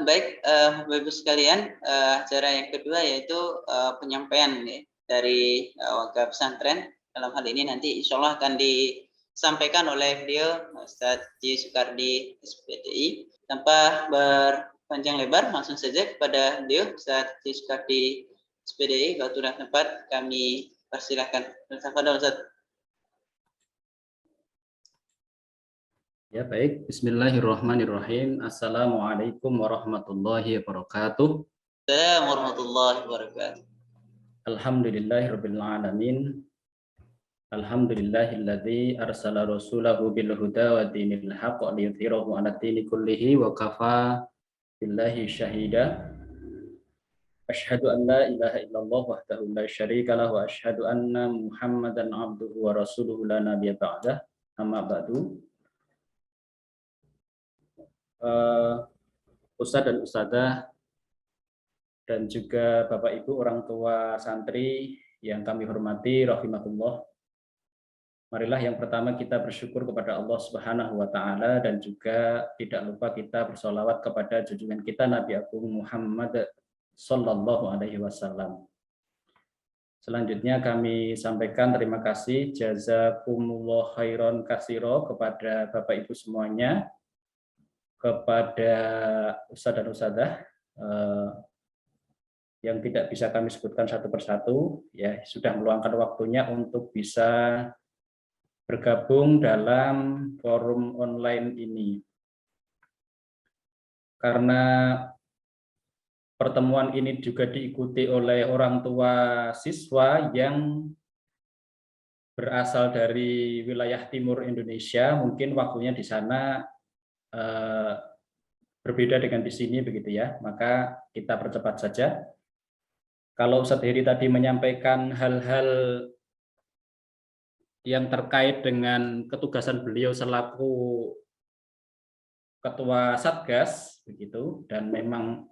Baik, Bapak Ibu sekalian, acara yang kedua yaitu penyampaian ya, dari warga pesantren. Dalam hal ini nanti insya Allah akan disampaikan oleh beliau Ustadz Ji Soekardi SPDI. Tanpa berpanjang lebar, langsung saja kepada beliau Ustadz Ji Soekardi SPDI. Waktu dan tempat kami persilahkan. Tafadhol Ustadz. Ya baik, Bismillahirrahmanirrahim. Assalamualaikum warahmatullahi wabarakatuh. Assalamualaikum warahmatullahi wabarakatuh. Alhamdulillahirabbil alamin. Alhamdulillahilladzi arsala rasulahu bil huda wa dinil haqq liyudhhirahu 'ala dini kullihi wa kafa billahi syahida. Asyhadu an la ilaha illallah wahdahu la syarika lahu wa asyhadu anna Muhammadan 'abduhu wa rasuluhu la nabiyya ba'dah. Amma ba'du. Ustadz dan Ustadzah dan juga Bapak Ibu orang tua santri yang kami hormati rahimakumullah. Marilah yang pertama kita bersyukur kepada Allah Subhanahu wa taala dan juga tidak lupa kita bersolawat kepada junjungan kita Nabi Agung Muhammad sallallahu alaihi wasallam. Selanjutnya kami sampaikan terima kasih jazakumullah khairan katsira kepada Bapak Ibu semuanya, kepada Ustadz dan Ustadzah yang tidak bisa kami sebutkan satu persatu, ya sudah meluangkan waktunya untuk bisa bergabung dalam forum online ini. Karena pertemuan ini juga diikuti oleh orang tua siswa yang berasal dari wilayah timur Indonesia, mungkin waktunya di sana berbeda dengan di sini begitu ya, maka kita percepat saja. Kalau Ustadz Heri tadi menyampaikan hal-hal yang terkait dengan ketugasan beliau selaku ketua Satgas begitu, dan memang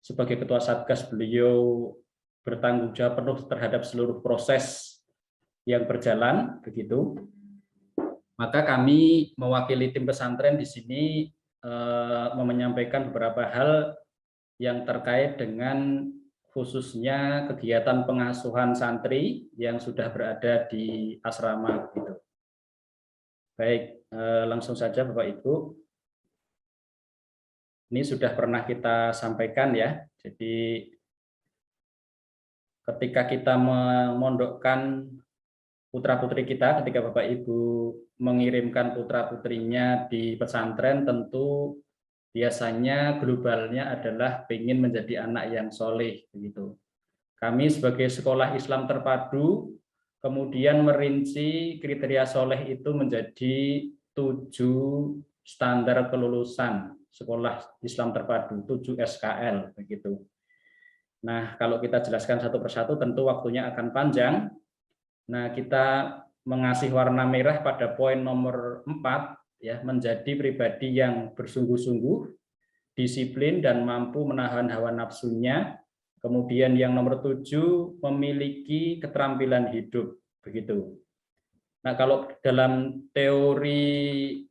sebagai ketua Satgas beliau bertanggung jawab penuh terhadap seluruh proses yang berjalan begitu. Maka kami mewakili tim pesantren di sini menyampaikan beberapa hal yang terkait dengan khususnya kegiatan pengasuhan santri yang sudah berada di asrama gitu. Baik, langsung saja Bapak Ibu. Ini sudah pernah kita sampaikan ya. Jadi ketika kita memondokkan putra-putri kita, ketika Bapak Ibu mengirimkan putra-putrinya di pesantren, tentu biasanya globalnya adalah ingin menjadi anak yang soleh begitu. Kami sebagai sekolah Islam terpadu kemudian merinci kriteria soleh itu menjadi 7 standar kelulusan sekolah Islam terpadu, 7 SKL begitu. Nah, kalau kita jelaskan satu persatu tentu waktunya akan panjang. Nah, kita mengasih warna merah pada poin nomor 4 ya, menjadi pribadi yang bersungguh-sungguh, disiplin dan mampu menahan hawa nafsunya. Kemudian yang nomor 7 memiliki keterampilan hidup begitu. Nah, kalau dalam teori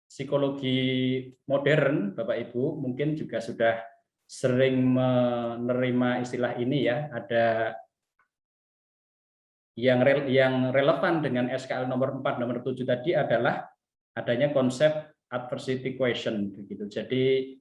psikologi modern Bapak Ibu mungkin juga sudah sering menerima istilah ini ya, ada yang relevan dengan SKL nomor 4, nomor 7 tadi adalah adanya konsep adversity question begitu. Jadi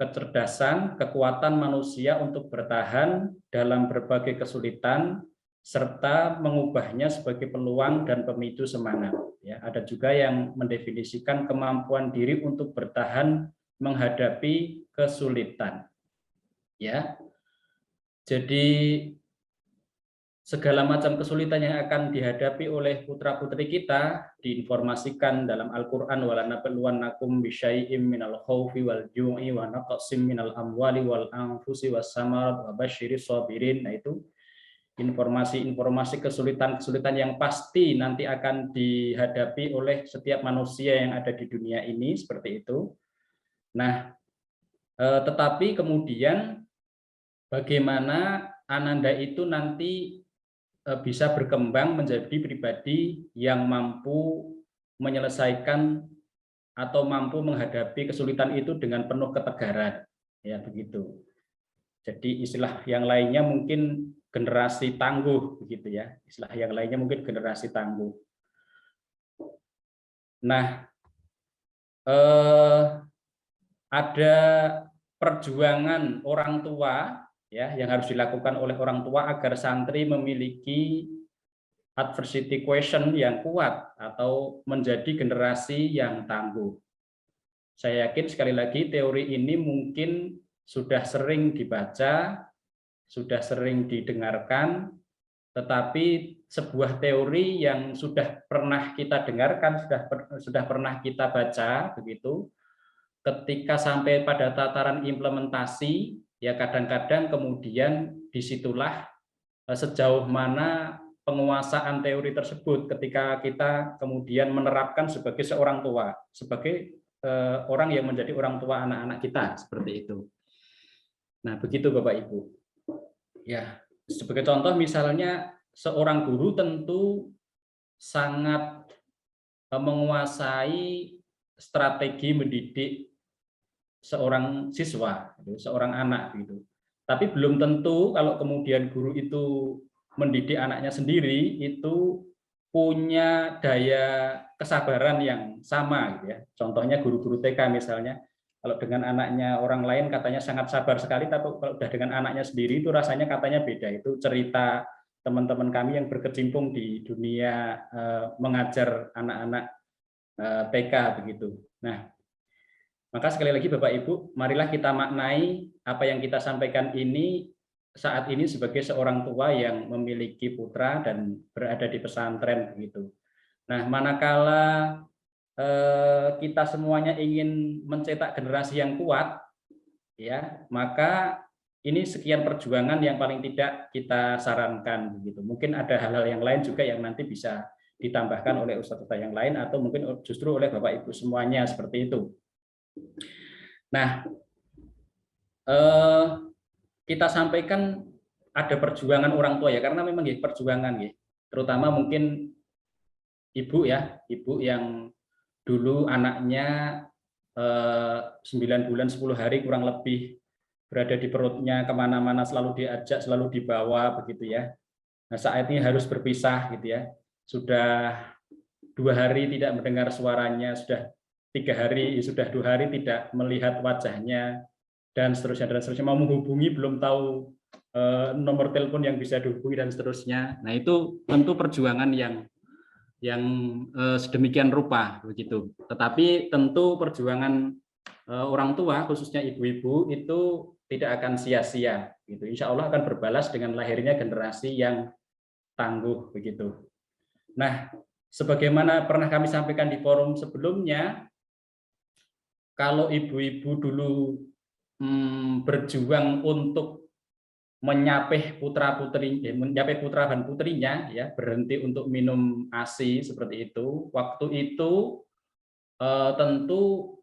kecerdasan, kekuatan manusia untuk bertahan dalam berbagai kesulitan serta mengubahnya sebagai peluang dan pemicu semangat. Ya, ada juga yang mendefinisikan kemampuan diri untuk bertahan menghadapi kesulitan. Ya. Jadi segala macam kesulitan yang akan dihadapi oleh putra-putri kita diinformasikan dalam Al-Qur'an, walanabluwannakum bisyai'im minal khaufi wal ju'i wa naqsim minal amwali wal anfusi wassamarat wa basyiris shabirin. Nah, itu informasi-informasi kesulitan-kesulitan yang pasti nanti akan dihadapi oleh setiap manusia yang ada di dunia ini, seperti itu. Nah, tetapi kemudian bagaimana Ananda itu nanti bisa berkembang menjadi pribadi yang mampu menyelesaikan atau mampu menghadapi kesulitan itu dengan penuh ketegaran, ya begitu. Jadi istilah yang lainnya mungkin generasi tangguh, begitu ya. Istilah yang lainnya mungkin generasi tangguh. Nah, ada perjuangan orang tua ya yang harus dilakukan oleh orang tua agar santri memiliki adversity quotient yang kuat atau menjadi generasi yang tangguh. Saya yakin sekali lagi teori ini mungkin sudah sering dibaca, sudah sering didengarkan, tetapi sebuah teori yang sudah pernah kita dengarkan, sudah pernah kita baca begitu, ketika sampai pada tataran implementasi, ya kadang-kadang kemudian disitulah sejauh mana penguasaan teori tersebut ketika kita kemudian menerapkan sebagai seorang tua, sebagai orang yang menjadi orang tua anak-anak kita, seperti itu. Nah, begitu Bapak Ibu. Ya, sebagai contoh misalnya seorang guru tentu sangat menguasai strategi mendidik seorang siswa, seorang anak gitu. Tapi belum tentu kalau kemudian guru itu mendidik anaknya sendiri itu punya daya kesabaran yang sama gitu ya. Contohnya guru-guru TK misalnya, kalau dengan anaknya orang lain katanya sangat sabar sekali, tapi kalau udah dengan anaknya sendiri itu rasanya katanya beda. Itu cerita teman-teman kami yang berkecimpung di dunia mengajar anak-anak TK begitu. Nah, maka sekali lagi Bapak Ibu, marilah kita maknai apa yang kita sampaikan ini saat ini sebagai seorang tua yang memiliki putra dan berada di pesantren begitu. Nah, manakala kita semuanya ingin mencetak generasi yang kuat, ya, maka ini sekian perjuangan yang paling tidak kita sarankan begitu. Mungkin ada hal-hal yang lain juga yang nanti bisa ditambahkan oleh ustadz yang lain atau mungkin justru oleh Bapak Ibu semuanya seperti itu. Nah, kita sampaikan ada perjuangan orang tua ya, karena memang ya perjuangan ya, terutama mungkin ibu ya, ibu yang dulu anaknya 9 bulan 10 hari kurang lebih berada di perutnya, kemana-mana selalu diajak, selalu dibawa begitu ya. Nah, saat ini harus berpisah gitu ya, sudah 2 hari tidak mendengar suaranya, sudah 3 hari, sudah 2 hari tidak melihat wajahnya, dan seterusnya mau menghubungi belum tahu nomor telepon yang bisa dihubungi dan seterusnya. Nah, itu tentu perjuangan yang sedemikian rupa begitu. Tetapi tentu perjuangan orang tua khususnya ibu-ibu itu tidak akan sia-sia gitu. Insya Allah akan berbalas dengan lahirnya generasi yang tangguh begitu. Nah, sebagaimana pernah kami sampaikan di forum sebelumnya, kalau ibu-ibu dulu berjuang untuk menyapih putra-putri, menyapih putra dan putrinya, ya berhenti untuk minum ASI seperti itu. Waktu itu tentu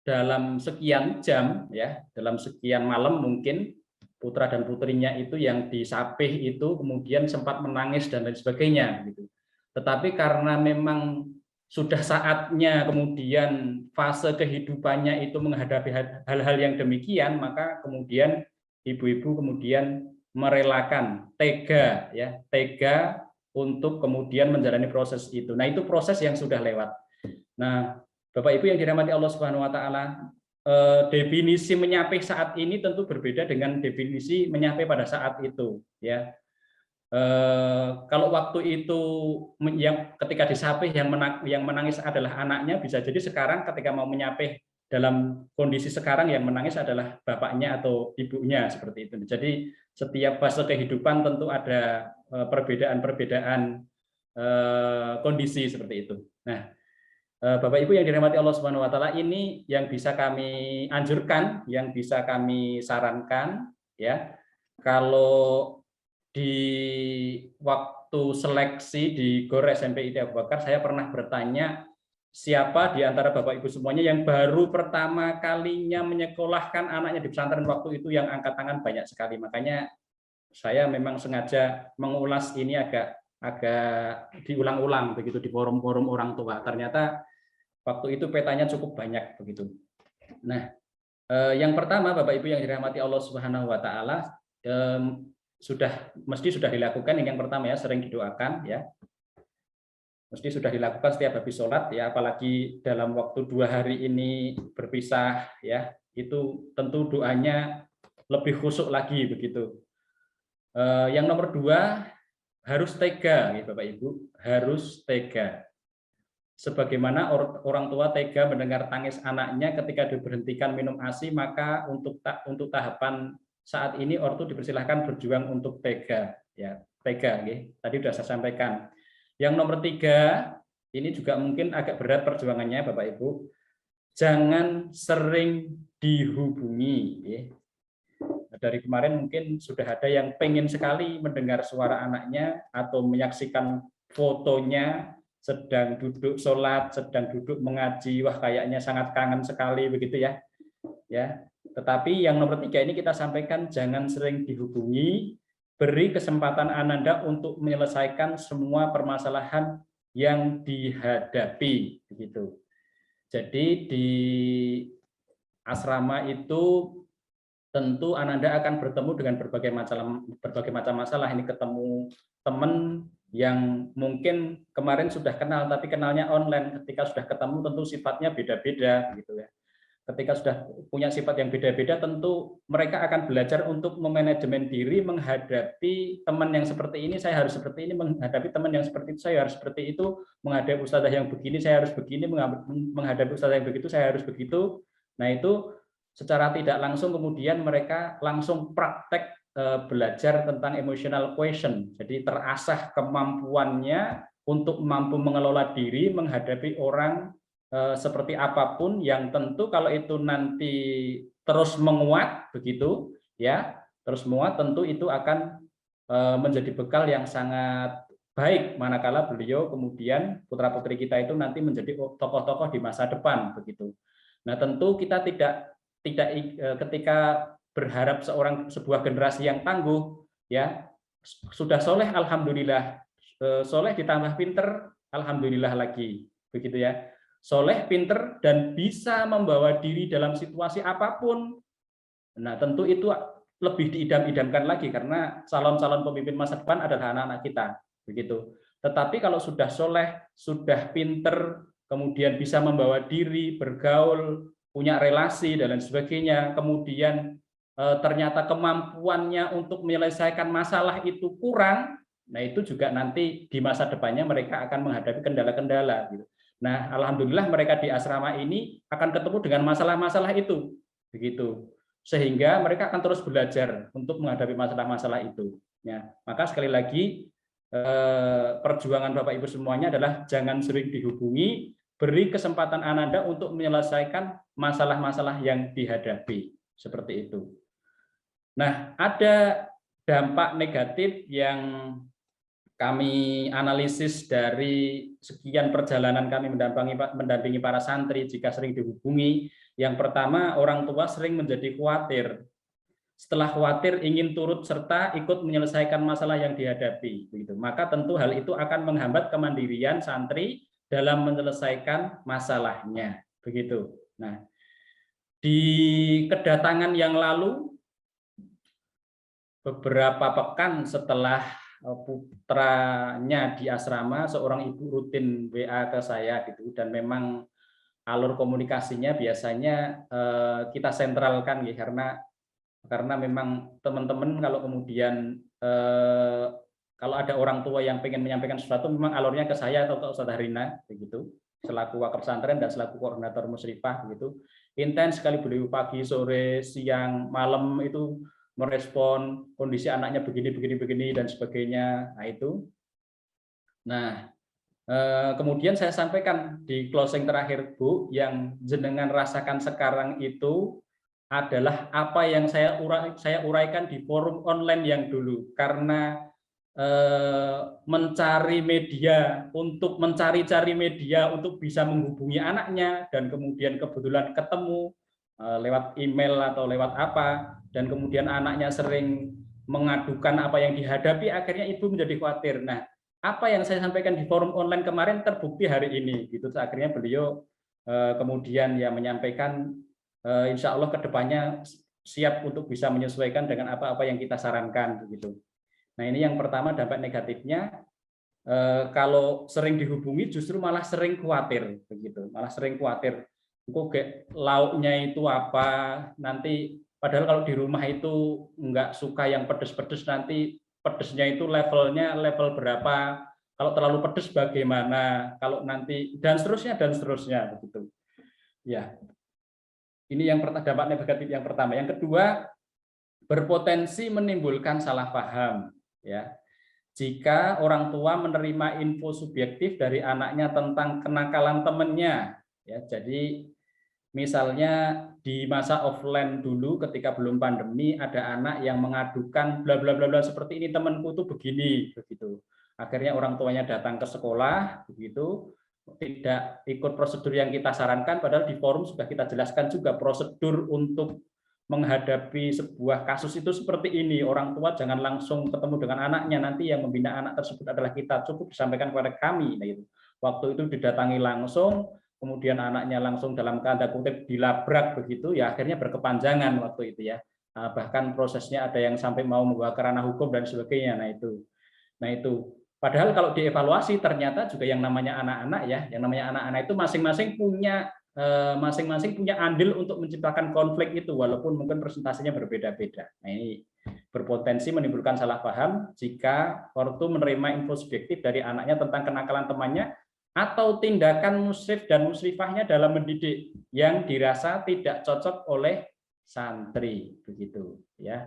dalam sekian jam, ya dalam sekian malam mungkin putra dan putrinya itu yang disapih itu kemudian sempat menangis dan lain sebagainya, gitu. Tetapi karena memang sudah saatnya kemudian fase kehidupannya itu menghadapi hal-hal yang demikian, maka kemudian ibu-ibu kemudian merelakan tega ya, tega untuk kemudian menjalani proses itu. Nah, itu proses yang sudah lewat. Nah, Bapak Ibu yang dirahmati Allah Subhanahu wa taala, definisi menyapih saat ini tentu berbeda dengan definisi menyapih pada saat itu ya. Kalau waktu itu yang ketika disapih yang menangis adalah anaknya, bisa jadi sekarang ketika mau menyapih dalam kondisi sekarang yang menangis adalah bapaknya atau ibunya seperti itu. Jadi setiap fase kehidupan tentu ada perbedaan-perbedaan kondisi seperti itu. Nah, Bapak Ibu yang dirahmati Allah Subhanahu wa taala, ini yang bisa kami anjurkan, yang bisa kami sarankan ya. Kalau di waktu seleksi di GOR SMP ID Abu Bakar, saya pernah bertanya siapa di antara Bapak Ibu semuanya yang baru pertama kalinya menyekolahkan anaknya di pesantren waktu itu, yang angkat tangan banyak sekali. Makanya saya memang sengaja mengulas ini agak diulang-ulang begitu di forum-forum orang tua. Ternyata Waktu itu petanya cukup banyak begitu. Nah, yang pertama Bapak Ibu yang dirahmati Allah Subhanahu wa taala, mesti sudah dilakukan yang pertama ya, sering didoakan ya. Mesti sudah dilakukan setiap habis sholat ya, apalagi dalam waktu 2 hari ini berpisah ya, itu tentu doanya lebih khusyuk lagi begitu. Yang nomor 2 harus tega, ya Bapak Ibu, harus tega. Sebagaimana orang tua tega mendengar tangis anaknya ketika diberhentikan minum ASI, maka untuk tahapan saat ini ortu dipersilahkan berjuang untuk tega, ya tega. Ya. Tadi sudah saya sampaikan. Yang nomor 3, ini juga mungkin agak berat perjuangannya Bapak Ibu. Jangan sering dihubungi. Ya. Dari kemarin mungkin sudah ada yang pengen sekali mendengar suara anaknya atau menyaksikan fotonya sedang duduk sholat, sedang duduk mengaji, wah kayaknya sangat kangen sekali begitu ya. Ya. Tetapi yang nomor 3 ini kita sampaikan jangan sering dihubungi, beri kesempatan Ananda untuk menyelesaikan semua permasalahan yang dihadapi begitu. Jadi di asrama itu tentu Ananda akan bertemu dengan berbagai macam masalah. Ini ketemu teman yang mungkin kemarin sudah kenal tapi kenalnya online. Ketika sudah ketemu tentu sifatnya beda-beda gitu ya. Ketika sudah punya sifat yang beda-beda tentu mereka akan belajar untuk memanajemen diri menghadapi teman yang seperti ini saya harus seperti ini, menghadapi teman yang seperti itu saya harus seperti itu, menghadapi ustadzah yang begini saya harus begini, menghadapi ustadzah yang begitu saya harus begitu. Nah itu secara tidak langsung kemudian mereka langsung praktek belajar tentang emotional quotient. Jadi terasah kemampuannya untuk mampu mengelola diri menghadapi orang seperti apapun, yang tentu kalau itu nanti terus menguat begitu ya, terus menguat tentu itu akan menjadi bekal yang sangat baik manakala beliau kemudian putra-putri kita itu nanti menjadi tokoh-tokoh di masa depan begitu. Nah, tentu kita tidak ketika berharap sebuah generasi yang tangguh ya, sudah soleh alhamdulillah, soleh ditambah pinter alhamdulillah lagi begitu ya, soleh pinter dan bisa membawa diri dalam situasi apapun. Nah tentu itu lebih diidam-idamkan lagi karena calon-calon pemimpin masa depan adalah anak-anak kita begitu. Tetapi kalau sudah soleh, sudah pinter, kemudian bisa membawa diri, bergaul, punya relasi dan lain sebagainya, kemudian ternyata kemampuannya untuk menyelesaikan masalah itu kurang, nah itu juga nanti di masa depannya mereka akan menghadapi kendala-kendala gitu. Nah, alhamdulillah mereka di asrama ini akan ketemu dengan masalah-masalah itu begitu. Sehingga mereka akan terus belajar untuk menghadapi masalah-masalah itu. Ya, maka sekali lagi perjuangan Bapak Ibu semuanya adalah jangan sering dihubungi, beri kesempatan Ananda untuk menyelesaikan masalah-masalah yang dihadapi, seperti itu. Nah, ada dampak negatif yang kami analisis dari sekian perjalanan kami mendampingi para santri jika sering dihubungi. Yang pertama, orang tua sering menjadi khawatir. Setelah khawatir ingin turut serta ikut menyelesaikan masalah yang dihadapi. Begitu. Maka tentu hal itu akan menghambat kemandirian santri dalam menyelesaikan masalahnya, begitu. Nah, di kedatangan yang lalu, beberapa pekan setelah putranya di asrama, seorang ibu rutin WA ke saya gitu, dan memang alur komunikasinya biasanya kita sentralkan ya, karena memang teman-teman kalau kemudian kalau ada orang tua yang pengen menyampaikan sesuatu, memang alurnya ke saya atau ke Ustadzah Rina, begitu, selaku wakaf pesantren dan selaku koordinator musyrifah, gitu. Intens sekali beliau pagi, sore, siang, malam itu merespon kondisi anaknya begini, dan sebagainya. Nah itu. Nah, kemudian saya sampaikan di closing terakhir, Bu, yang jenengan rasakan sekarang itu adalah apa yang saya uraikan di forum online yang dulu, karena mencari media untuk mencari-cari media untuk bisa menghubungi anaknya, dan kemudian kebetulan ketemu lewat email atau lewat apa, dan kemudian anaknya sering mengadukan apa yang dihadapi, akhirnya ibu menjadi khawatir. Nah, apa yang saya sampaikan di forum online kemarin terbukti hari ini gitu. Akhirnya beliau kemudian ya menyampaikan insya Allah kedepannya siap untuk bisa menyesuaikan dengan apa-apa yang kita sarankan begitu. Nah ini yang pertama dampak negatifnya, kalau sering dihubungi justru malah sering khawatir begitu, malah sering khawatir kok lauknya itu apa nanti, padahal kalau di rumah itu nggak suka yang pedes-pedes, nanti pedesnya itu levelnya level berapa, kalau terlalu pedes bagaimana, kalau nanti dan seterusnya begitu ya. Ini yang dampak negatif yang pertama. Yang kedua, berpotensi menimbulkan salah paham ya. Jika orang tua menerima info subjektif dari anaknya tentang kenakalan temannya ya. Jadi misalnya di masa offline dulu ketika belum pandemi ada anak yang mengadukan bla bla bla bla seperti ini, temanku tuh begini begitu. Akhirnya orang tuanya datang ke sekolah begitu, tidak ikut prosedur yang kita sarankan, padahal di forum sudah kita jelaskan juga prosedur untuk menghadapi sebuah kasus itu seperti ini. Orang tua jangan langsung ketemu dengan anaknya, nanti yang membina anak tersebut adalah kita, cukup disampaikan kepada kami. Nah, itu. Waktu itu didatangi langsung, kemudian anaknya langsung dalam tanda kutip dilabrak begitu, ya akhirnya berkepanjangan waktu itu ya. Bahkan prosesnya ada yang sampai mau membawa ke ranah hukum dan sebagainya. Nah itu. Padahal kalau dievaluasi ternyata juga yang namanya anak-anak ya, yang namanya anak-anak itu masing-masing punya andil untuk menciptakan konflik itu, walaupun mungkin presentasinya berbeda-beda. Nah ini berpotensi menimbulkan salah paham jika ortu menerima info subjektif dari anaknya tentang kenakalan temannya atau tindakan musrif dan musrifahnya dalam mendidik yang dirasa tidak cocok oleh santri begitu ya.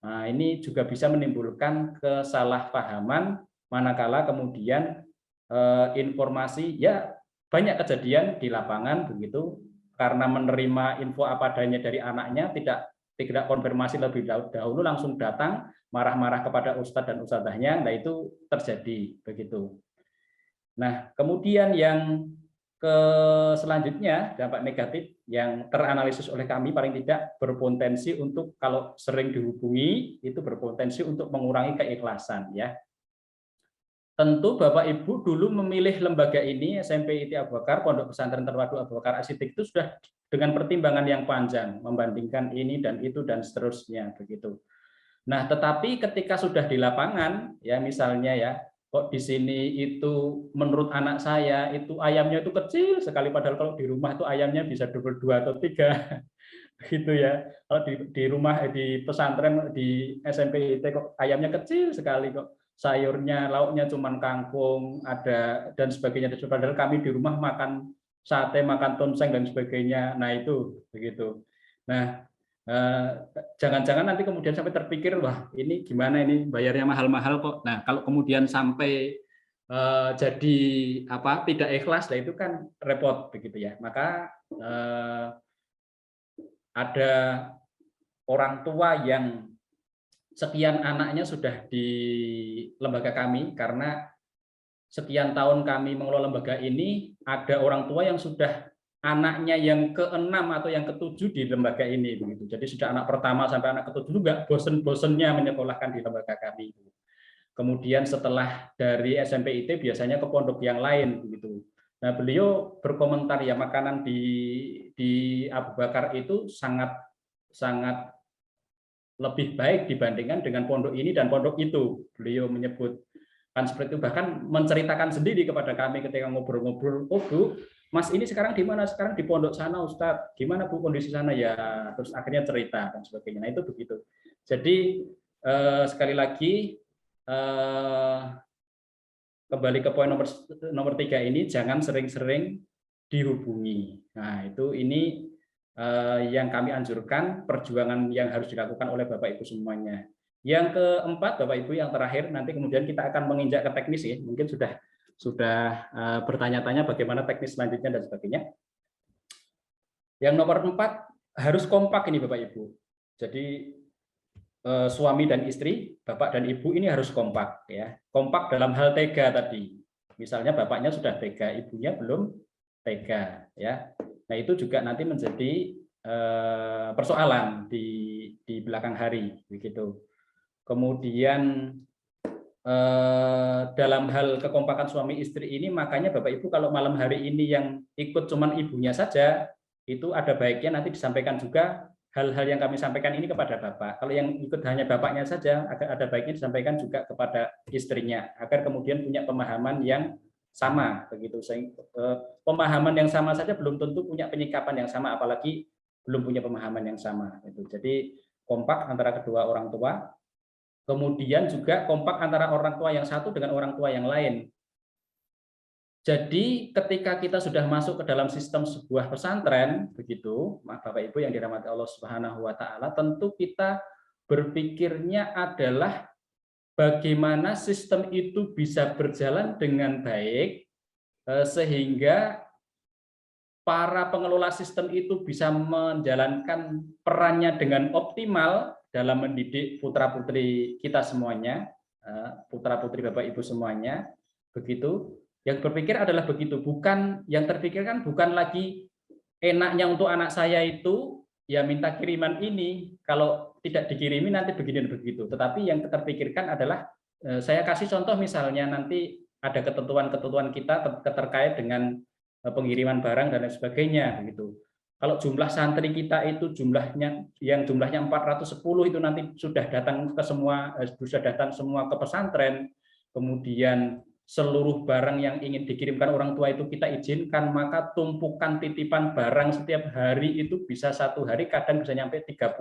Nah ini juga bisa menimbulkan kesalahpahaman manakala kemudian informasi ya, banyak kejadian di lapangan begitu karena menerima info apa adanya dari anaknya, tidak konfirmasi lebih dahulu, langsung datang marah-marah kepada ustadz dan ustadzahnya. Nah itu terjadi begitu. Nah kemudian yang selanjutnya dampak negatif yang teranalisis oleh kami paling tidak berpotensi untuk, kalau sering dihubungi itu berpotensi untuk mengurangi keikhlasan ya. Tentu Bapak Ibu dulu memilih lembaga ini, SMP ITI Abu Bakar, Pondok Pesantren Terpadu Abu Bakar As-Siddiq, itu sudah dengan pertimbangan yang panjang, membandingkan ini dan itu dan seterusnya begitu. Nah, tetapi ketika sudah di lapangan, ya misalnya ya, kok di sini itu menurut anak saya itu ayamnya itu kecil sekali, padahal kalau di rumah itu ayamnya bisa 22 atau 3 gitu ya. Kalau di rumah di pesantren di SMP IT kok ayamnya kecil sekali kok. Sayurnya, lauknya cuman kangkung, ada dan sebagainya. Padahal kami di rumah makan sate, makan tongseng dan sebagainya. Nah itu begitu. Nah jangan-jangan nanti kemudian sampai terpikir, wah ini gimana ini bayarnya mahal-mahal kok. Nah kalau kemudian sampai jadi apa tidak ikhlas, nah itu kan repot begitu ya. Maka ada orang tua yang sekian anaknya sudah di lembaga kami, karena sekian tahun kami mengelola lembaga ini, ada orang tua yang sudah anaknya yang ke-6 atau yang ke-7 di lembaga ini begitu. Jadi sudah anak pertama sampai anak ke-7 juga bosen-bosennya menyekolahkan di lembaga kami. Kemudian setelah dari SMP IT biasanya ke pondok yang lain begitu. Nah, beliau berkomentar ya, makanan di Abu Bakar itu sangat lebih baik dibandingkan dengan pondok ini dan pondok itu. Beliau menyebut kan seperti itu, bahkan menceritakan sendiri kepada kami ketika ngobrol-ngobrol, oh Bu, Mas ini sekarang di mana? Sekarang di pondok sana Ustadz. Gimana Bu kondisi sana ya? Terus akhirnya cerita dan sebagainya. Nah itu begitu. Jadi sekali lagi kembali ke poin nomor 3 ini, jangan sering-sering dihubungi. Nah itu ini yang kami anjurkan, perjuangan yang harus dilakukan oleh Bapak Ibu semuanya. Yang keempat, Bapak Ibu, yang terakhir, nanti kemudian kita akan menginjak ke teknis ya. Mungkin sudah bertanya-tanya bagaimana teknis selanjutnya dan sebagainya. Yang nomor 4, harus kompak ini Bapak Ibu. Jadi suami dan istri, Bapak dan Ibu ini harus kompak ya. Kompak dalam hal tega tadi. Misalnya bapaknya sudah tega, ibunya belum tega ya. Nah itu juga nanti menjadi persoalan di belakang hari begitu. Kemudian dalam hal kekompakan suami istri ini, makanya Bapak Ibu kalau malam hari ini yang ikut cuman ibunya saja, itu ada baiknya nanti disampaikan juga hal-hal yang kami sampaikan ini kepada Bapak. Kalau yang ikut hanya bapaknya saja, ada baiknya disampaikan juga kepada istrinya, agar kemudian punya pemahaman yang sama. Begitu. Pemahaman yang sama saja belum tentu punya penyikapan yang sama, apalagi belum punya pemahaman yang sama. Jadi kompak antara kedua orang tua. Kemudian juga kompak antara orang tua yang satu dengan orang tua yang lain. Jadi ketika kita sudah masuk ke dalam sistem sebuah pesantren, begitu, Bapak Ibu yang dirahmati Allah Subhanahu wa taala, tentu kita berpikirnya adalah bagaimana sistem itu bisa berjalan dengan baik sehingga para pengelola sistem itu bisa menjalankan perannya dengan optimal dalam mendidik putra-putri kita semuanya, putra-putri Bapak Ibu semuanya, begitu. Yang berpikir adalah begitu, bukan yang terpikirkan bukan lagi enaknya untuk anak saya itu ya minta kiriman ini, kalau tidak dikirimi nanti begini dan begitu. Tetapi yang terpikirkan adalah saya kasih contoh misalnya nanti ada ketentuan-ketentuan kita terkait dengan pengiriman barang dan lain sebagainya begitu. Kalau jumlah santri kita itu jumlahnya 410 itu nanti sudah datang semua ke pesantren, kemudian seluruh barang yang ingin dikirimkan orang tua itu kita izinkan, maka tumpukan titipan barang setiap hari itu bisa satu hari kadang bisa nyampe 30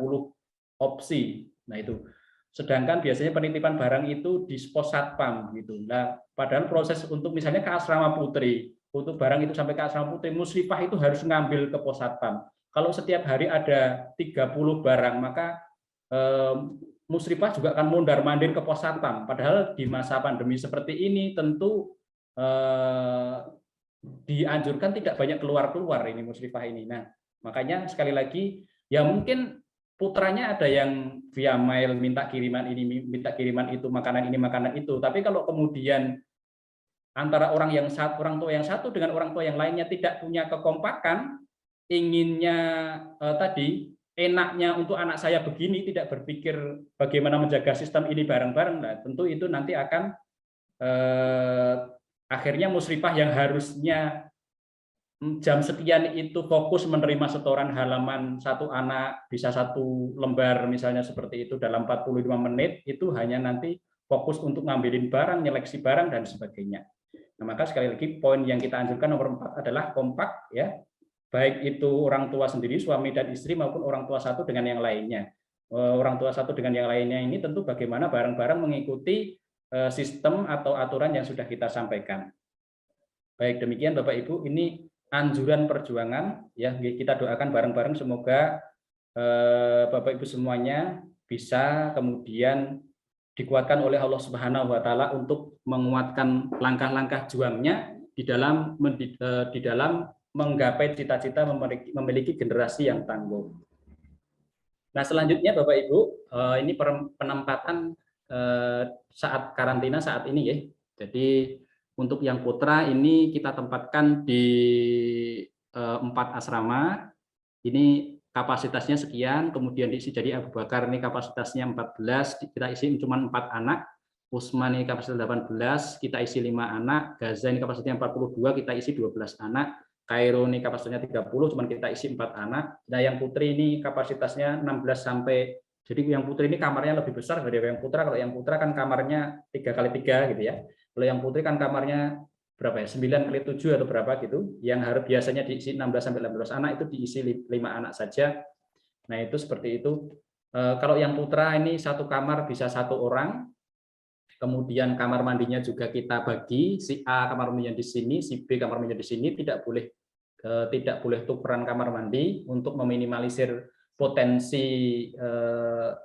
opsi. Nah itu. Sedangkan biasanya penitipan barang itu di pos satpam gitu. Nah, padahal proses untuk misalnya ke asrama putri, untuk barang itu sampai ke asrama putri, musrifah itu harus ngambil ke pos satpam. Kalau setiap hari ada 30 barang, maka musrifah juga akan mondar-mandir ke pos satpam. Padahal di masa pandemi seperti ini tentu dianjurkan tidak banyak keluar-keluar ini musrifah ini. Nah, makanya sekali lagi ya mungkin putranya ada yang via mail minta kiriman ini, minta kiriman itu, makanan ini, makanan itu. Tapi kalau kemudian antara orang tua yang satu dengan orang tua yang lainnya tidak punya kekompakan, inginnya tadi enaknya untuk anak saya begini, tidak berpikir bagaimana menjaga sistem ini bareng-bareng, nah tentu itu nanti akan akhirnya musrifah yang harusnya jam sekian itu fokus menerima setoran halaman satu anak, bisa satu lembar misalnya seperti itu dalam 45 menit, itu hanya nanti fokus untuk ngambilin barang, nyeleksi barang, dan sebagainya. Nah, maka sekali lagi poin yang kita anjurkan nomor 4 adalah kompak, ya, baik itu orang tua sendiri, suami dan istri, maupun orang tua satu dengan yang lainnya. Orang tua satu dengan yang lainnya ini tentu bagaimana bareng-bareng mengikuti sistem atau aturan yang sudah kita sampaikan. Baik, demikian Bapak Ibu, ini anjuran perjuangan, ya, kita doakan bareng-bareng semoga Bapak Ibu semuanya bisa kemudian dikuatkan oleh Allah Subhanahu wa taala untuk menguatkan langkah-langkah juangnya di dalam menggapai cita-cita memiliki generasi yang tangguh. Nah, selanjutnya Bapak Ibu, ini penempatan saat karantina saat ini, ya. Jadi untuk yang putra ini kita tempatkan di 4 asrama. Ini kapasitasnya sekian, kemudian diisi jadi Abu Bakar ini kapasitasnya 14, kita isi cuma 4 anak. Usman ini kapasitas 18, kita isi 5 anak. Gaza ini kapasitasnya 42, kita isi 12 anak. Kairo ini kapasitasnya 30, cuma kita isi 4 anak. Nah, yang putri ini kapasitasnya 16 sampai, jadi yang putri ini kamarnya lebih besar dari yang putra. Kalau yang putra kan kamarnya 3x3 gitu ya. Kalau yang putri kan kamarnya berapa ya, 9x7 atau berapa gitu, yang harus biasanya diisi 16 sampai 18 anak itu diisi 5 anak saja. Nah, itu seperti itu. Kalau yang putra ini satu kamar bisa 1 orang, kemudian kamar mandinya juga kita bagi, si A kamar mandinya di sini, si B kamar mandinya di sini, tidak boleh tukeran kamar mandi untuk meminimalisir potensi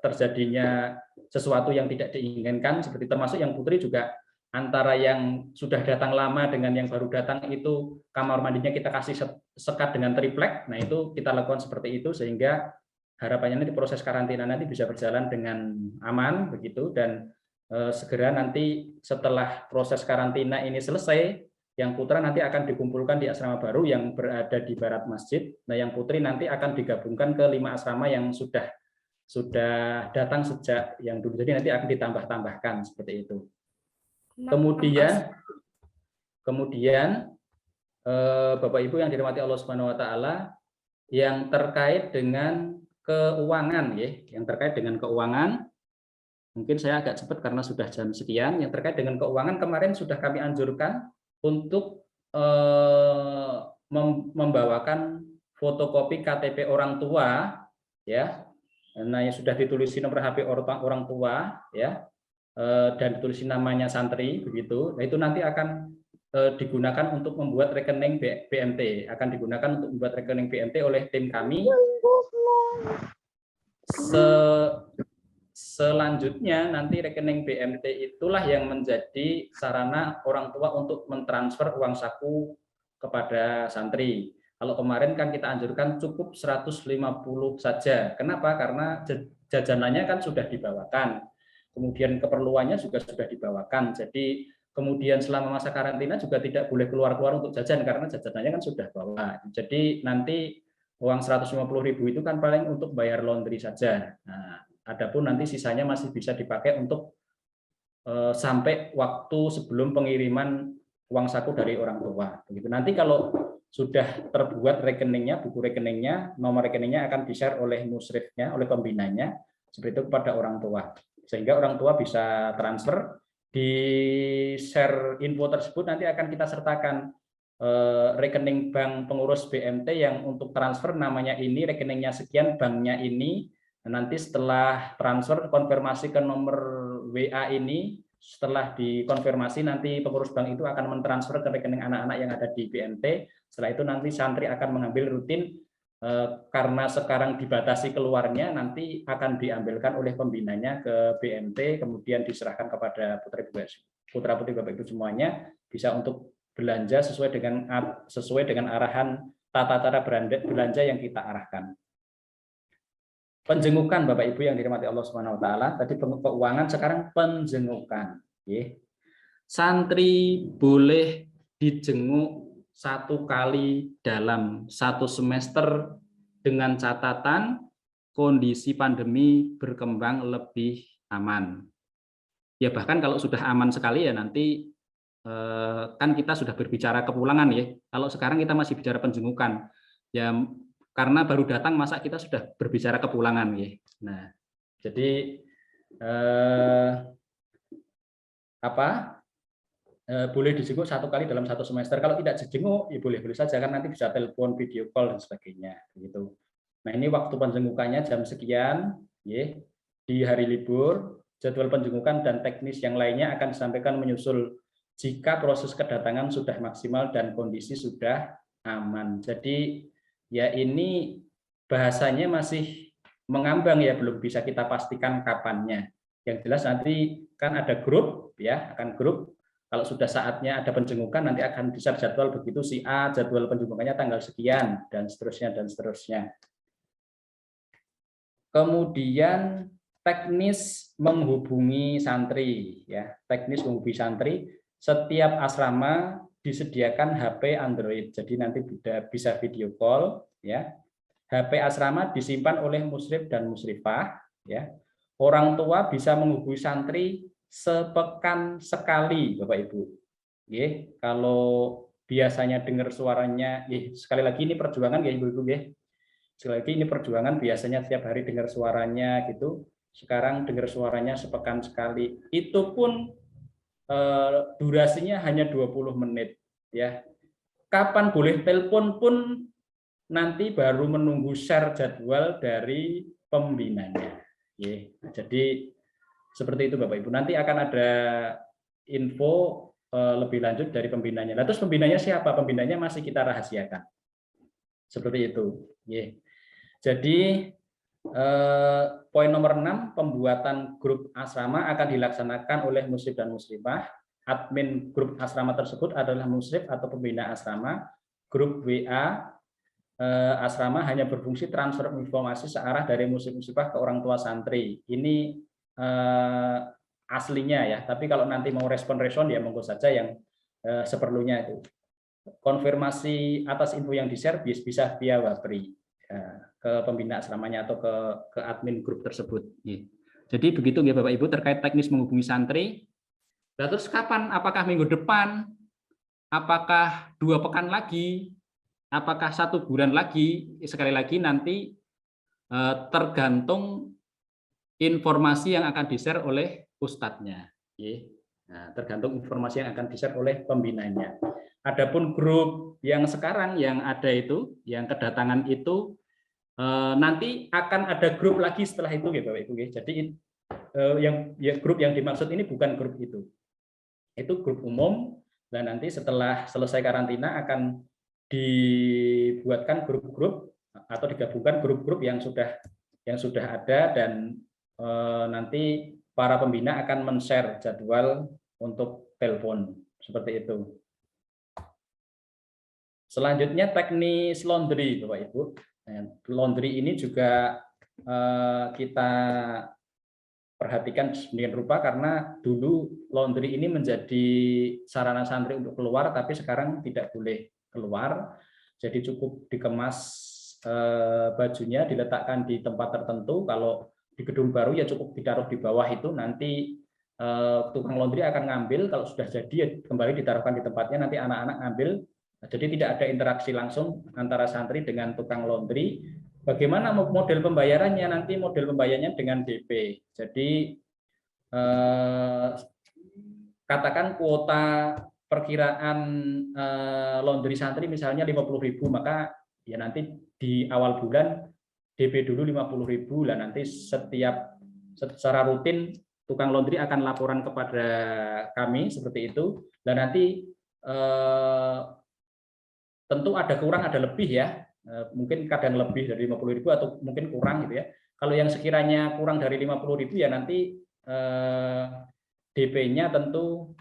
terjadinya sesuatu yang tidak diinginkan, seperti termasuk yang putri juga antara yang sudah datang lama dengan yang baru datang itu kamar mandinya kita kasih sekat dengan triplek. Nah, itu kita lakukan seperti itu sehingga harapannya nanti proses karantina nanti bisa berjalan dengan aman begitu, dan segera nanti setelah proses karantina ini selesai, yang putra nanti akan dikumpulkan di asrama baru yang berada di barat masjid. Nah, yang putri nanti akan digabungkan ke 5 asrama yang sudah datang sejak yang dulu, jadi nanti akan ditambah-tambahkan seperti itu. Kemudian Bapak Ibu yang dirahmati Allah Subhanahu wa taala, yang terkait dengan keuangan ya, yang terkait dengan keuangan, mungkin saya agak cepat karena sudah jam sekian. Yang terkait dengan keuangan kemarin sudah kami anjurkan untuk membawakan fotokopi KTP orang tua ya. Nah, yang sudah ditulisin nomor HP orang tua ya, dan ditulisin namanya santri begitu. Nah, itu nanti akan digunakan untuk membuat rekening BMT, akan digunakan untuk membuat rekening BMT oleh tim kami. Selanjutnya nanti rekening BMT itulah yang menjadi sarana orang tua untuk mentransfer uang saku kepada santri. Kalau kemarin kan kita anjurkan cukup 150 saja. Kenapa? Karena jajanannya kan sudah dibawakan. Kemudian keperluannya juga sudah dibawakan. Jadi kemudian selama masa karantina juga tidak boleh keluar-keluar untuk jajan karena jajanannya kan sudah bawa. Jadi nanti uang 150.000 itu kan paling untuk bayar laundry saja. Nah, adapun nanti sisanya masih bisa dipakai untuk sampai waktu sebelum pengiriman uang saku dari orang tua. Begitu. Nanti kalau sudah terbuat rekeningnya, buku rekeningnya, nomor rekeningnya akan di-share oleh musrifnya, oleh pembinanya, seperti itu kepada orang tua. Sehingga orang tua bisa transfer, di share info tersebut nanti akan kita sertakan rekening bank pengurus BMT yang untuk transfer namanya ini, rekeningnya sekian, banknya ini. Nanti setelah transfer konfirmasi ke nomor WA ini, setelah dikonfirmasi nanti pengurus bank itu akan mentransfer ke rekening anak-anak yang ada di BMT. Setelah itu nanti santri akan mengambil rutin, karena sekarang dibatasi keluarnya, nanti akan diambilkan oleh pembinanya ke BMT, kemudian diserahkan kepada putra-putri Bapak Ibu semuanya, bisa untuk belanja sesuai dengan arahan tata cara belanja yang kita arahkan. Penjengukan Bapak Ibu yang dirahmati Allah Subhanahu wa taala, tadi keuangan, sekarang penjengukan. Santri boleh dijenguk 1 kali dalam 1 semester dengan catatan kondisi pandemi berkembang lebih aman. Ya bahkan kalau sudah aman sekali ya nanti kan kita sudah berbicara kepulangan ya. Kalau sekarang kita masih bicara penjengukan. Ya karena baru datang masa kita sudah berbicara kepulangan ya. Nah, jadi boleh dijenguk 1 kali dalam 1 semester. Kalau tidak dijenguk, ya boleh-boleh saja kan nanti bisa telepon, video call dan sebagainya. Begitu. Nah ini waktu penjengukannya jam sekian, ya, di hari libur. Jadwal penjengukan dan teknis yang lainnya akan disampaikan menyusul jika proses kedatangan sudah maksimal dan kondisi sudah aman. Jadi ya ini bahasanya masih mengambang ya, belum bisa kita pastikan kapannya. Yang jelas nanti kan ada grup ya, akan grup. Kalau sudah saatnya ada penjengukan nanti akan di-share jadwal begitu, si A jadwal penjengukannya tanggal sekian dan seterusnya dan seterusnya. Kemudian teknis menghubungi santri ya, teknis menghubungi santri. Setiap asrama disediakan HP Android, jadi nanti bisa video call ya. HP asrama disimpan oleh musrif dan musrifah ya. Orang tua bisa menghubungi santri sepekan sekali Bapak Ibu. Kalau biasanya dengar suaranya, sekali lagi ini perjuangan ya Ibu-ibu ya. Sekali lagi ini perjuangan, biasanya setiap hari dengar suaranya gitu. Sekarang dengar suaranya sepekan sekali. Itu pun durasinya hanya 20 menit ya. Kapan boleh telepon pun nanti baru menunggu share jadwal dari pembinanya. Jadi seperti itu Bapak Ibu. Nanti akan ada info lebih lanjut dari pembinanya. Nah, terus pembinanya siapa? Pembinanya masih kita rahasiakan. Seperti itu. Jadi poin nomor 6, pembuatan grup asrama akan dilaksanakan oleh musrif dan muslimah. Admin grup asrama tersebut adalah musrif atau pembina asrama. Grup WA asrama hanya berfungsi transfer informasi searah dari musrif-muslimah ke orang tua santri. Ini aslinya ya, tapi kalau nanti mau respon-respon ya monggo saja yang seperlunya itu. Konfirmasi atas info yang di-share bisa via Wapri ke pembina asramanya atau ke admin grup tersebut. Jadi begitu ya Bapak Ibu terkait teknis menghubungi santri. Nah, terus kapan? Apakah minggu depan? Apakah 2 pekan lagi? Apakah 1 bulan lagi? Sekali lagi nanti tergantung informasi yang akan di-share oleh ustadznya. Nah, tergantung informasi yang akan di-share oleh pembinanya. Adapun grup yang sekarang yang ada itu, yang kedatangan itu, nanti akan ada grup lagi setelah itu, gitu, Bapak Ibu. Jadi grup yang dimaksud ini bukan grup itu grup umum. Dan nanti setelah selesai karantina akan dibuatkan grup-grup atau digabungkan grup-grup yang sudah ada, dan nanti para pembina akan men-share jadwal untuk telepon seperti itu. Selanjutnya teknis laundry, Bapak Ibu. Laundry ini juga kita perhatikan sedemikian rupa karena dulu laundry ini menjadi sarana santri untuk keluar, tapi sekarang tidak boleh keluar. Jadi cukup dikemas bajunya, diletakkan di tempat tertentu. Kalau di gedung baru ya cukup ditaruh di bawah itu, nanti tukang laundry akan ngambil. Kalau sudah jadi ya kembali ditaruhkan di tempatnya, nanti anak-anak ngambil. Jadi tidak ada interaksi langsung antara santri dengan tukang laundry. Bagaimana model pembayarannya? Nanti model pembayarannya dengan DP. Jadi katakan kuota perkiraan laundry santri misalnya 50.000, maka ya nanti di awal bulan DP dulu 50.000 lah. Nanti secara rutin tukang laundry akan laporan kepada kami seperti itu. Dan nanti tentu ada kurang ada lebih ya. Mungkin kadang lebih dari 50.000 atau mungkin kurang gitu ya. Kalau yang sekiranya kurang dari 50.000 ya nanti DP-nya tentu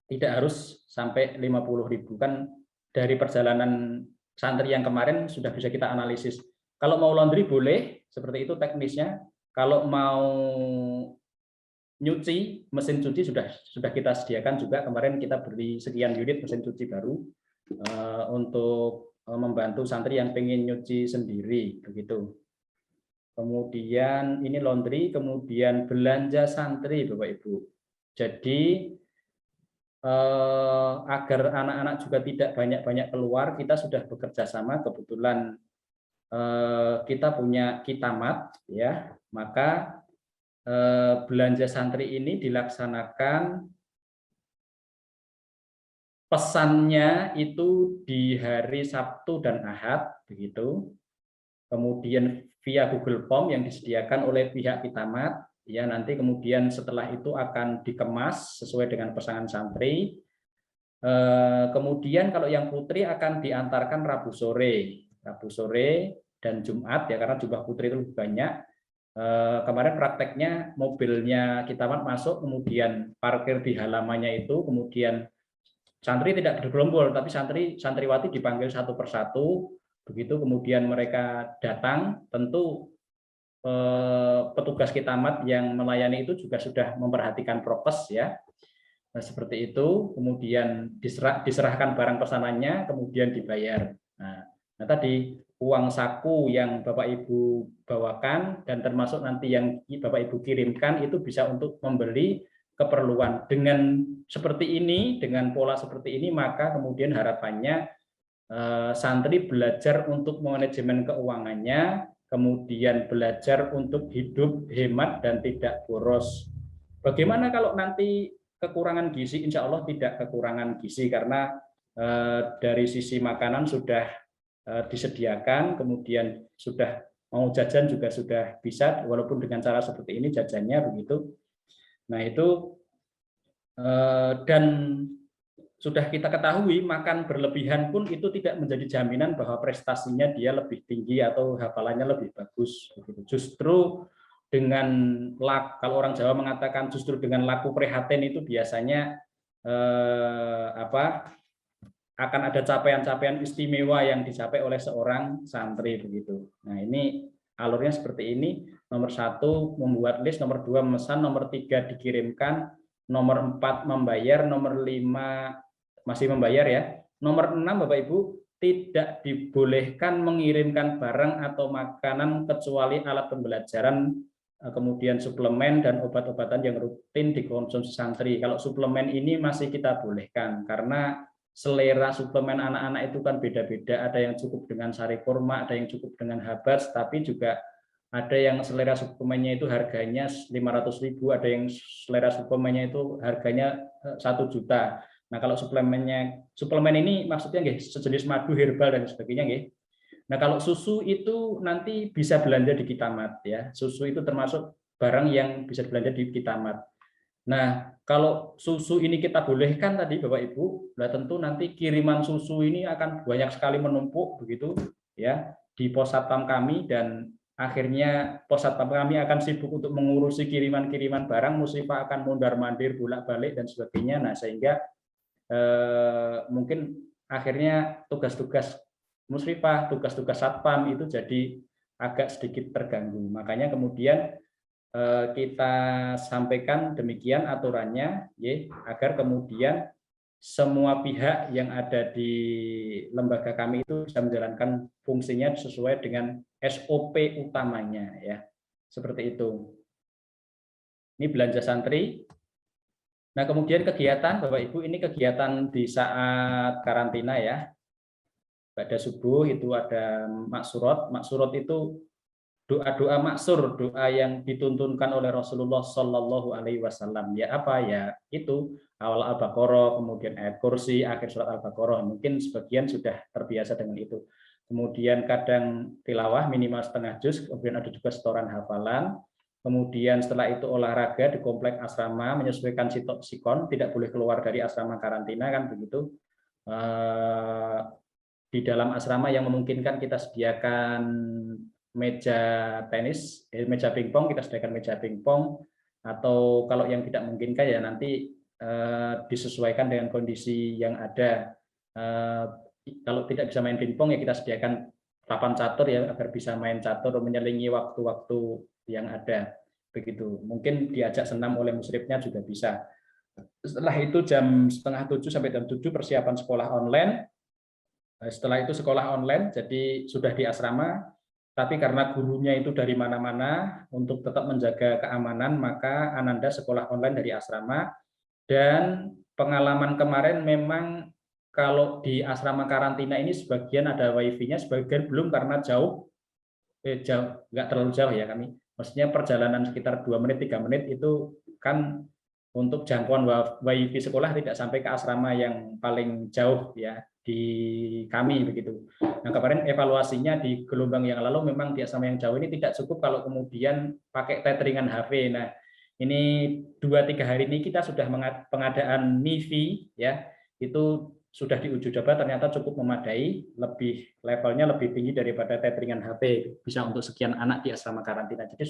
tidak harus sampai 50.000. Kan dari perjalanan santri yang kemarin sudah bisa kita analisis. Kalau mau laundry boleh, seperti itu teknisnya. Kalau mau nyuci, mesin cuci sudah kita sediakan juga. Kemarin kita beli sekian unit mesin cuci baru untuk membantu santri yang pengen nyuci sendiri, begitu. Kemudian ini laundry, kemudian belanja santri, Bapak Ibu. Jadi agar anak-anak juga tidak banyak-banyak keluar, kita sudah bekerja sama. Kebetulan kita punya Kitamat, ya, maka belanja santri ini dilaksanakan pesannya itu di hari Sabtu dan Ahad, begitu. Kemudian via Google Form yang disediakan oleh pihak Kitamat, ya, nanti kemudian setelah itu akan dikemas sesuai dengan pesanan santri. Kemudian kalau yang putri akan diantarkan Rabu sore dan Jumat, ya, karena jumlah putri itu lebih banyak. Kemarin prakteknya mobilnya Kitamat masuk, kemudian parkir di halamannya itu, kemudian santri tidak bergerombol, tapi santriwati dipanggil satu persatu, begitu. Kemudian mereka datang, tentu petugas Kitamat yang melayani itu juga sudah memperhatikan prokes, ya. Nah, seperti itu. Kemudian diserahkan barang pesanannya, kemudian dibayar. Nah, tadi uang saku yang Bapak Ibu bawakan dan termasuk nanti yang Bapak Ibu kirimkan itu bisa untuk membeli keperluan. Dengan seperti ini, dengan pola seperti ini, maka kemudian harapannya santri belajar untuk manajemen keuangannya, kemudian belajar untuk hidup hemat dan tidak boros. Bagaimana kalau nanti kekurangan gizi? Insya Allah tidak kekurangan gizi, karena dari sisi makanan sudah disediakan, kemudian sudah mau jajan juga sudah bisa, walaupun dengan cara seperti ini jajannya, begitu. Nah itu, dan sudah kita ketahui makan berlebihan pun itu tidak menjadi jaminan bahwa prestasinya dia lebih tinggi atau hafalannya lebih bagus. Justru dengan kalau orang Jawa mengatakan justru dengan laku prihatin itu biasanya akan ada capaian-capaian istimewa yang dicapai oleh seorang santri, begitu. Nah ini alurnya seperti ini. Nomor 1 membuat list, nomor 2 memesan, nomor 3 dikirimkan, nomor 4 membayar, nomor 5 masih membayar, ya. Nomor 6 Bapak Ibu, tidak dibolehkan mengirimkan barang atau makanan kecuali alat pembelajaran kemudian suplemen dan obat-obatan yang rutin dikonsumsi santri. Kalau suplemen ini masih kita bolehkan karena selera suplemen anak-anak itu kan beda-beda. Ada yang cukup dengan sari kurma, ada yang cukup dengan habas, tapi juga ada yang selera suplemennya itu harganya 500.000, ada yang selera suplemennya itu harganya 1 juta. Nah, kalau suplemen ini maksudnya nggih sejenis madu herbal dan sebagainya nggih. Nah, kalau susu itu nanti bisa belanja di Kitamat ya. Susu itu termasuk barang yang bisa belanja di Kitamat. Nah, kalau susu ini kita bolehkan tadi Bapak Ibu, nah tentu nanti kiriman susu ini akan banyak sekali menumpuk begitu ya di pos satpam kami, dan akhirnya pos satpam kami akan sibuk untuk mengurusi kiriman-kiriman barang, Musrifah akan mondar-mandir bolak-balik dan sebagainya. Nah, sehingga mungkin akhirnya tugas-tugas Musrifah, tugas-tugas satpam itu jadi agak sedikit terganggu. Makanya kemudian kita sampaikan demikian aturannya, ya, agar kemudian semua pihak yang ada di lembaga kami itu bisa menjalankan fungsinya sesuai dengan SOP utamanya, ya, seperti itu. Ini belanja santri. Nah, kemudian kegiatan Bapak Ibu, ini kegiatan di saat karantina ya. Pada subuh itu ada maksurat. Maksurat itu doa-doa maksur, doa yang dituntunkan oleh Rasulullah Shallallahu Alaihi Wasallam. Ya apa ya itu awal Al-Baqarah, kemudian ayat kursi, akhir surat Al-Baqarah. Mungkin sebagian sudah terbiasa dengan itu. Kemudian kadang tilawah minimal setengah juz, kemudian ada juga setoran hafalan. Kemudian setelah itu olahraga di komplek asrama menyesuaikan sikon, tidak boleh keluar dari asrama karantina kan begitu. Di dalam asrama yang memungkinkan kita sediakan meja tenis, meja pingpong, kita sediakan meja pingpong, atau kalau yang tidak memungkinkan ya nanti disesuaikan dengan kondisi yang ada. Kalau tidak bisa main pingpong ya kita sediakan papan catur ya agar bisa main catur menyelingi waktu-waktu yang ada. Begitu. Mungkin diajak senam oleh musrifnya juga bisa. Setelah itu jam 6:30 sampai jam 7 persiapan sekolah online. Setelah itu sekolah online, jadi sudah di asrama, tapi karena gurunya itu dari mana-mana, untuk tetap menjaga keamanan, maka Ananda sekolah online dari asrama. Dan pengalaman kemarin memang kalau di asrama karantina ini sebagian ada wifi-nya, sebagian belum karena jauh, nggak terlalu jauh ya kami. Maksudnya perjalanan sekitar 2 menit, 3 menit itu kan untuk jangkauan wifi sekolah tidak sampai ke asrama yang paling jauh ya di kami begitu. Nah, kemarin evaluasinya di gelombang yang lalu memang di asrama yang jauh ini tidak cukup kalau kemudian pakai tetheringan HP. Nah, ini 2-3 hari ini kita sudah pengadaan MiFi ya, itu sudah diuji coba ternyata cukup memadai, levelnya lebih tinggi daripada tetheringan HP, bisa untuk sekian anak di asrama karantina. Jadi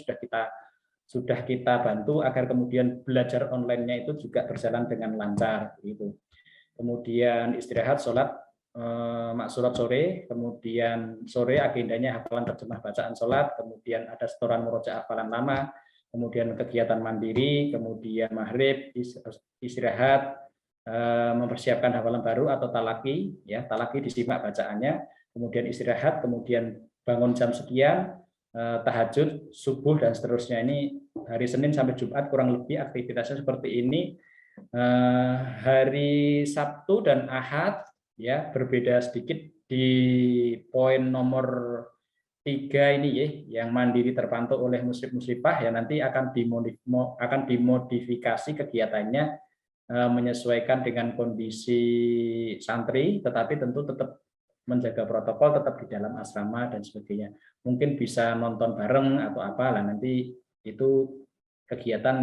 sudah kita bantu agar kemudian belajar online-nya itu juga berjalan dengan lancar gitu. Kemudian istirahat, sholat maksurat sore, kemudian sore agendanya hafalan terjemah bacaan sholat, kemudian ada setoran murojaah hafalan lama, kemudian kegiatan mandiri, kemudian maghrib, istirahat, mempersiapkan hafalan baru atau talaki, ya talaki disimak bacaannya, kemudian istirahat, kemudian bangun jam sekian, tahajud, subuh dan seterusnya. Ini hari Senin sampai Jumat kurang lebih aktivitasnya seperti ini. Hari Sabtu dan Ahad ya berbeda sedikit di poin nomor 3 ini ya, yang mandiri terpantau oleh musrifah ya nanti akan dimodifikasi kegiatannya menyesuaikan dengan kondisi santri, tetapi tentu tetap menjaga protokol, tetap di dalam asrama dan sebagainya. Mungkin bisa nonton bareng atau apa lah, nanti itu kegiatan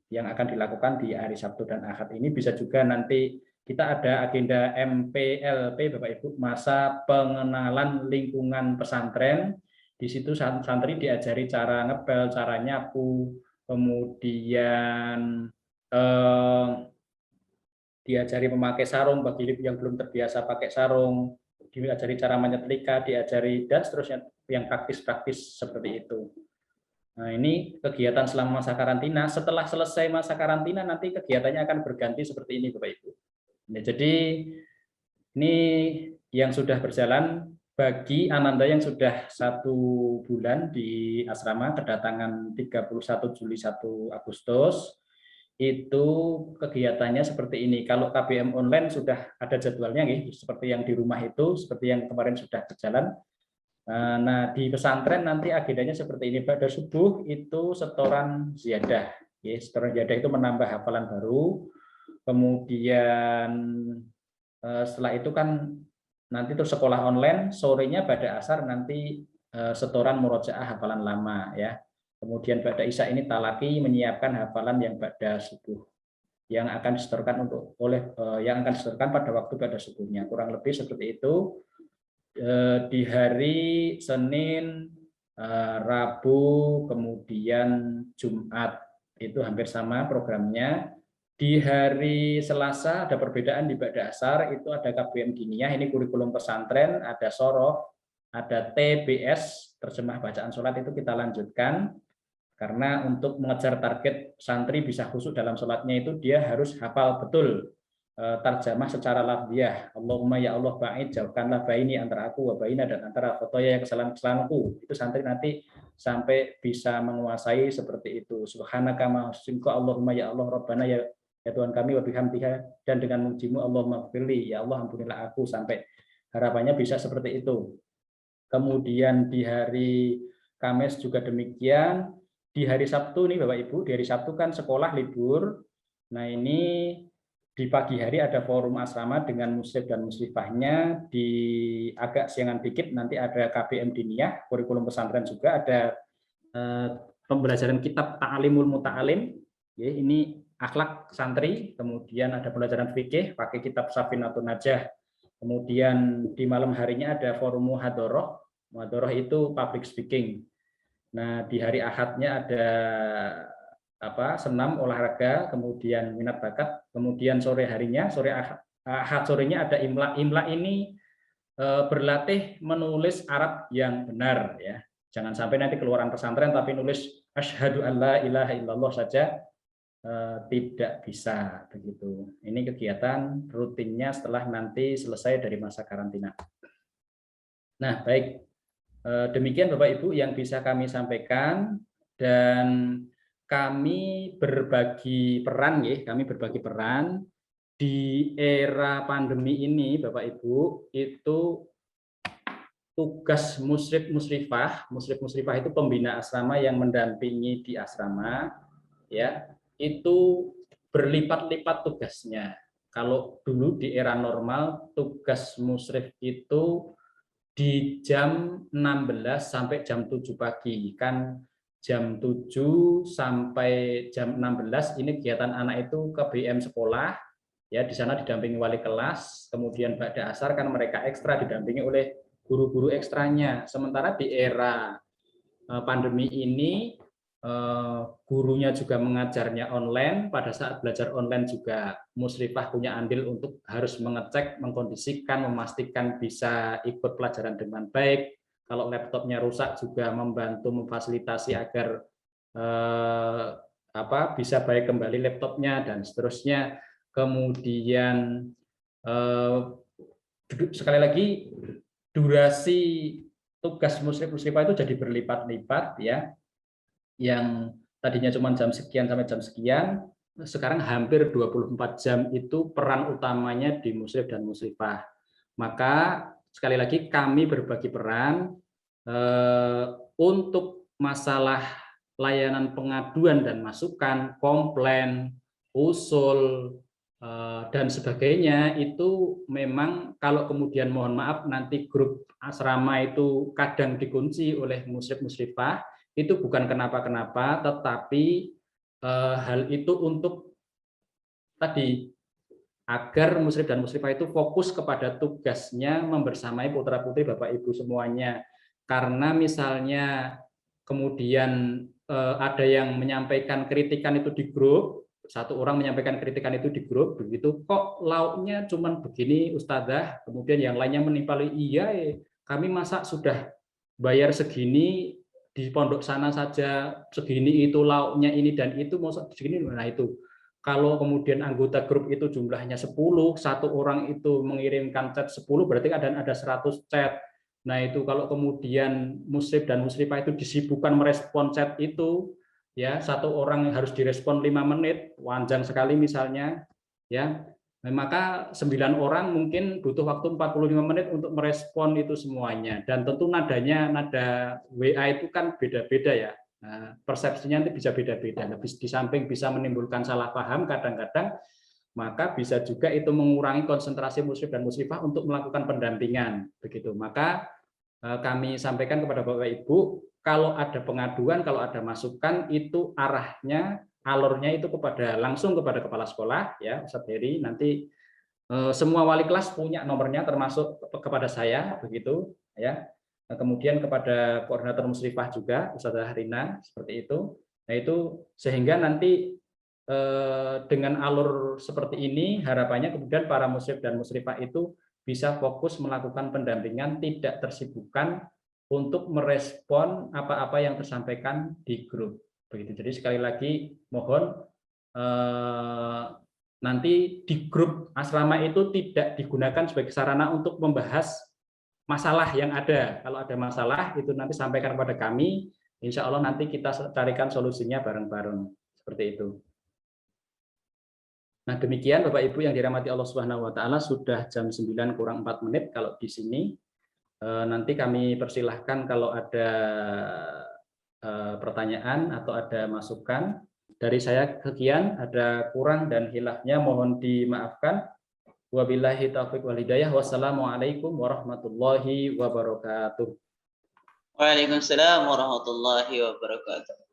yang akan dilakukan di hari Sabtu dan Ahad ini. Bisa juga nanti kita ada agenda MPLP Bapak Ibu, masa pengenalan lingkungan pesantren. Di situ santri diajari cara ngepel, cara nyapu, kemudian diajari memakai sarung bagi yang belum terbiasa pakai sarung, diajari cara menyetrika, diajari dan seterusnya yang praktis-praktis seperti itu. Nah, ini kegiatan selama masa karantina. Setelah selesai masa karantina, nanti kegiatannya akan berganti seperti ini, Bapak Ibu. Nah, jadi ini yang sudah berjalan bagi Ananda yang sudah 1 bulan di asrama, kedatangan 31 Juli 1 Agustus, itu kegiatannya seperti ini. Kalau KBM online sudah ada jadwalnya, seperti yang di rumah itu, seperti yang kemarin sudah berjalan. Nah, di pesantren nanti agendanya seperti ini. Pada subuh itu setoran ziyadah. Setoran ziyadah itu menambah hafalan baru. Kemudian setelah itu kan nanti terus sekolah online, sorenya pada asar nanti setoran murojaah hafalan lama ya. Kemudian pada isya ini talaki menyiapkan hafalan yang pada subuh yang akan disetorkan yang akan disetorkan pada waktu pada subuhnya. Kurang lebih seperti itu. Di hari Senin, Rabu, kemudian Jumat itu hampir sama programnya. Di hari Selasa ada perbedaan di Ba'da Asar, itu ada KBM Diniyah, ini kurikulum pesantren, ada Sorof, ada TBS, terjemah bacaan sholat itu kita lanjutkan, karena untuk mengejar target santri bisa khusyuk dalam sholatnya itu dia harus hafal betul terjemah secara lafziyah. Allahumma ya Allah ba'id, jauhkanlah baini antara aku wa baina dan antara khotoya kesalahan-kesalahanku. Itu santri nanti sampai bisa menguasai seperti itu. Subhanaka ma'asyimku Allahumma ya Allah Rabbana ya Tuhan kami wa bihamdiha, dan dengan mujimu Allahumma gfirli, ya Allah ampunilah aku, sampai harapannya bisa seperti itu. Kemudian di hari Kamis juga demikian. Di hari Sabtu nih Bapak Ibu, di hari Sabtu kan sekolah libur. Nah ini di pagi hari ada forum asrama dengan muslim dan muslimahnya. Di agak siangan dikit nanti ada KBM Diniyah, kurikulum pesantren juga, ada pembelajaran kitab Ta'alimul Muta'alim. Ini akhlak santri, kemudian ada pelajaran fikih pakai kitab Safinatun Najah. Kemudian di malam harinya ada forum muhadharah. Muhadharah itu public speaking. Nah, di hari Ahadnya ada senam olahraga, kemudian minat bakat, kemudian sore harinya, sore Ahad sorenya ada imla. Imla ini berlatih menulis Arab yang benar ya. Jangan sampai nanti keluaran pesantren tapi nulis asyhadu alla ilaha illallah saja. Tidak bisa begitu. Ini kegiatan rutinnya setelah nanti selesai dari masa karantina. Nah, baik. Demikian Bapak Ibu yang bisa kami sampaikan, dan kami berbagi peran di era pandemi ini Bapak Ibu. Itu tugas musyrif-musyrifah itu pembina asrama yang mendampingi di asrama ya, itu berlipat-lipat tugasnya. Kalau dulu di era normal tugas musyrif itu di jam 16 sampai jam 7 pagi, kan jam 7 sampai jam 16 ini kegiatan anak itu ke BM sekolah ya, di sana didampingi wali kelas, kemudian Ba'da Asar kan mereka ekstra didampingi oleh guru-guru ekstranya. Sementara di era pandemi ini gurunya juga mengajarnya online. Pada saat belajar online juga musyrifah punya andil untuk harus mengecek, mengkondisikan, memastikan bisa ikut pelajaran dengan baik. Kalau laptopnya rusak juga membantu memfasilitasi agar bisa baik kembali laptopnya dan seterusnya. Kemudian sekali lagi durasi tugas musyrif-musyrifah itu jadi berlipat-lipat ya. Yang tadinya cuma jam sekian sampai jam sekian, sekarang hampir 24 jam itu peran utamanya di musyrif dan musyrifah. Maka sekali lagi kami berbagi peran untuk masalah layanan pengaduan dan masukan, komplain, usul, dan sebagainya. Itu memang kalau kemudian mohon maaf nanti grup asrama itu kadang dikunci oleh musyrif-musyrifah, itu bukan kenapa-kenapa, tetapi hal itu untuk tadi agar musyrif dan musyrifah itu fokus kepada tugasnya membersamai putra-putri Bapak Ibu semuanya. Karena misalnya kemudian ada yang menyampaikan kritikan itu di grup, satu orang menyampaikan kritikan itu di grup, begitu kok lauknya cuman begini Ustadzah, kemudian yang lainnya menimpali, iya kami masa sudah bayar segini di pondok sana saja segini, itu lauknya ini dan itu mau segini. Nah itu kalau kemudian anggota grup itu jumlahnya 10, satu orang itu mengirimkan chat 10, berarti ada 100 chat. Nah itu kalau kemudian muslim dan muslimah itu disibukkan merespon chat itu, ya satu orang harus direspon 5 menit, panjang sekali misalnya, ya maka 9 orang mungkin butuh waktu 45 menit untuk merespon itu semuanya. Dan tentu nada WA itu kan beda-beda ya. Nah, persepsinya nanti bisa beda-beda. Di samping bisa menimbulkan salah paham kadang-kadang, maka bisa juga itu mengurangi konsentrasi muslim dan muslimah untuk melakukan pendampingan. Begitu. Maka kami sampaikan kepada Bapak Ibu, kalau ada pengaduan, kalau ada masukan, itu arahnya, alurnya itu langsung kepada kepala sekolah, ya Ustadz Heri. Nanti semua wali kelas punya nomornya, termasuk kepada saya, begitu, ya. Kemudian kepada koordinator muslimah juga, Ustazah Rina, seperti itu. Nah itu sehingga nanti dengan alur seperti ini, harapannya kemudian para muslim dan muslimah itu bisa fokus melakukan pendampingan, tidak tersibukkan untuk merespon apa-apa yang tersampaikan di grup. Begitu. Jadi sekali lagi mohon nanti di grup asrama itu tidak digunakan sebagai sarana untuk membahas masalah yang ada. Kalau ada masalah itu nanti sampaikan kepada kami, insya Allah nanti kita carikan solusinya bareng-bareng. Seperti itu. Nah demikian Bapak Ibu yang dirahmati Allah Subhanahu Wa Taala, sudah jam 9 kurang 4 menit kalau di sini. Nanti kami persilahkan kalau ada pertanyaan atau ada masukan. Dari saya sekian, ada kurang dan hilafnya mohon dimaafkan. Wabillahi taufiq wal hidayah. Wassalamualaikum warahmatullahi wabarakatuh. Waalaikumsalam warahmatullahi wabarakatuh.